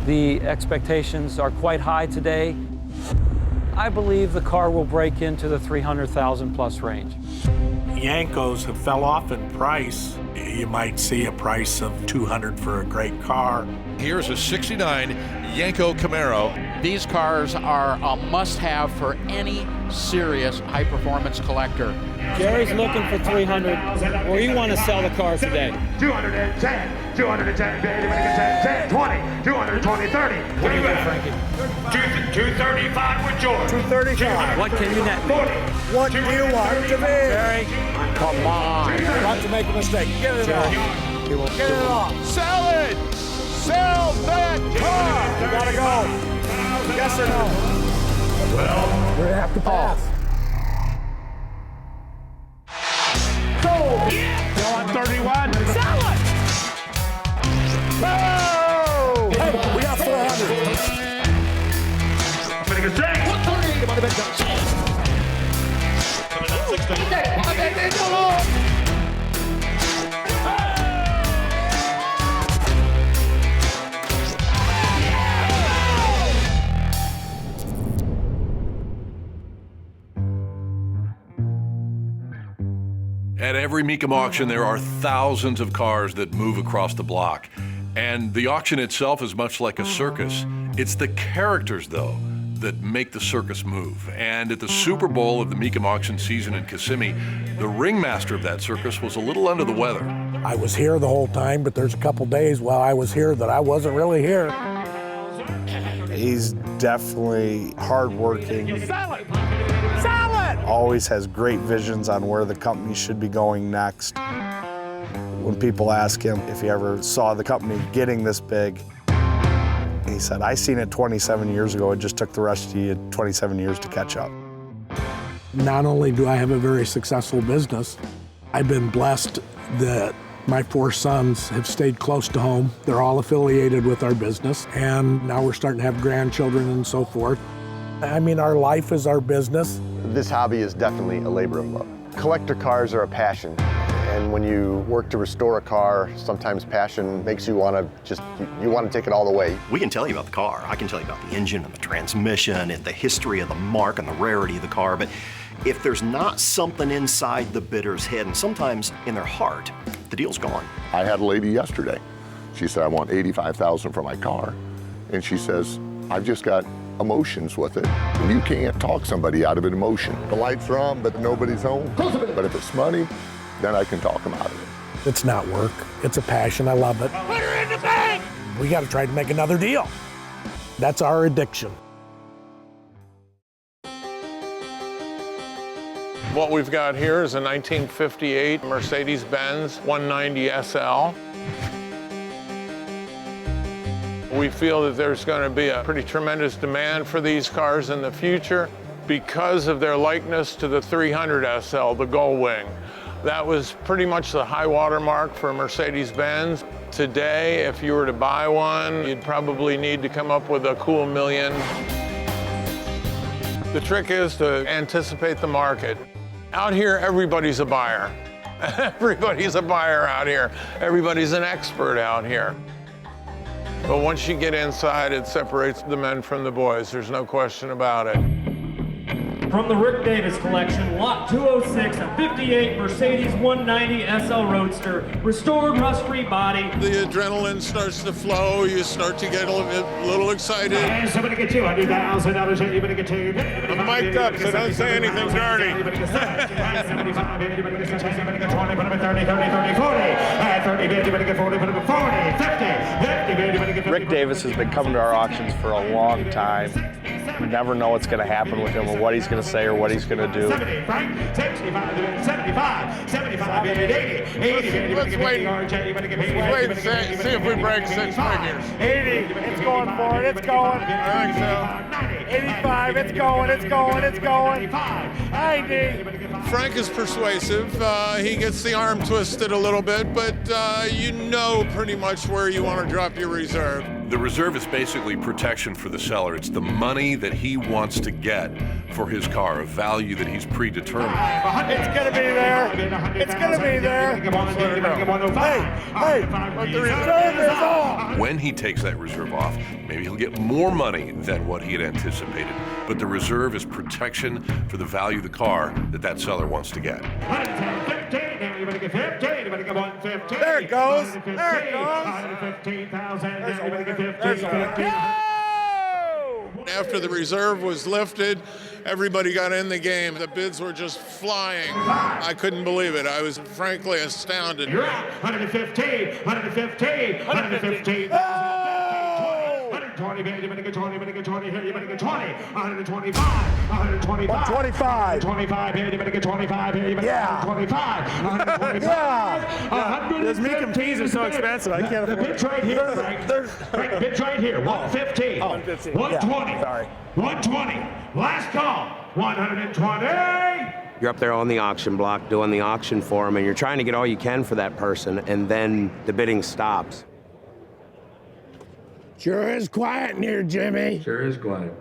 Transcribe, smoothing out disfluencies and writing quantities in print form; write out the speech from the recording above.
The expectations are quite high today. I believe the car will break into the 300,000 plus range. Yankos have fell off in price. You might see a price of $200 for a great car. Here's a 69 Yanko Camaro. These cars are a must-have for any serious high-performance collector. Gary's looking for 300. Where you want to sell the cars today? 210, 210, baby, make it 10, 10, 20, 220, 30. What do you got, Frankie? 235 with George. 235. What can you net me? What do you want to be? Barry, Come on. Not to make a mistake. Get it off. Get it off. Sell it! Sell that car! You gotta go. Yes or no? Well, we're gonna have to pass. Sold. Go on 31. Sell it. Oh! Hey, we got 400. Make it 10. 130. Coming up 60. At every MECUM auction, there are thousands of cars that move across the block. And the auction itself is much like a circus. It's the characters, though, that make the circus move. And at the Super Bowl of the MECUM auction season in Kissimmee, the ringmaster of that circus was a little under the weather. I was here the whole time, but there's a couple days while I was here that I wasn't really here. He's definitely hardworking. Sell it. Sell it. Always has great visions on where the company should be going next. When people ask him if he ever saw the company getting this big, he said, I seen it 27 years ago. It just took the rest of you 27 years to catch up. Not only do I have a very successful business, I've been blessed that my 4 sons have stayed close to home. They're all affiliated with our business, and now we're starting to have grandchildren and so forth. I mean, our life is our business. This hobby is definitely a labor of love. Collector cars are a passion, and when you work to restore a car, sometimes passion makes you want to take it all the way. We can tell you about the car. I can tell you about the engine and the transmission and the history of the mark and the rarity of the car, but if there's not something inside the bidder's head, and sometimes in their heart, the deal's gone. I had a lady yesterday. She said, I want $85,000 for my car. And she says, I've just got emotions with it. And you can't talk somebody out of an emotion. The lights are on, but nobody's home. But if it's money, then I can talk them out of it. It's not work. It's a passion. I love it. Put her in the bank. We got to try to make another deal. That's our addiction. What we've got here is a 1958 Mercedes-Benz 190 SL. We feel that there's going to be a pretty tremendous demand for these cars in the future because of their likeness to the 300 SL, the Gull Wing. That was pretty much the high water mark for Mercedes-Benz. Today, if you were to buy one, you'd probably need to come up with a cool $1 million. The trick is to anticipate the market. Out here, everybody's a buyer. Everybody's a buyer out here. Everybody's an expert out here. But once you get inside, it separates the men from the boys. There's no question about it. From the Rick Davis collection, lot 206, a 58 Mercedes 190 SL Roadster, restored rust-free body. The adrenaline starts to flow. You start to get a little excited. And somebody get $200,000. Anybody get $200,000. I'm mic'd up, so don't say anything dirty. 75, anybody get 20, put him at 30, 30, 30, 40. 30, anybody get 40, put him at 40, 50, 50, anybody get 50. Rick Davis has been coming to our auctions for a long time. You never know what's going to happen with him or what he's going to say or what he's going to do. 70, Frank. 65, 75, 75, 80, 80. Let's wait and see if we break 6 figures. 80, it's going for it, it's going. I think so. 85, it's going, it's going, it's going. 90. Frank is persuasive. He gets the arm twisted a little bit, but you know pretty much where you want to drop your reserve. The reserve is basically protection for the seller. It's the money that he wants to get for his car, a value that he's predetermined. It's gonna be there. It's gonna be there. Hey, but the reserve is off. When he takes that reserve off, maybe he'll get more money than what he had anticipated. But the reserve is protection for the value of the car that seller wants to get. There it goes. There it goes. After the reserve was lifted, everybody got in the game. The bids were just flying. I couldn't believe it. I was frankly astounded. You're out. 115, 115, 115. 120, baby, 20, 20, 20, 20, 125, 125, 125, 25, baby, 25, baby, 25, 125. Yeah. Those MECUM tees are so expensive. I can't afford it. The bid's right here, Frank. The bid's right here. 115. 115. 120. Sorry. 120. Last call. 120. You're up there on the auction block doing the auction for them, and you're trying to get all you can for that person, and then the bidding stops. Sure is quiet in here, Jimmy. Sure is quiet.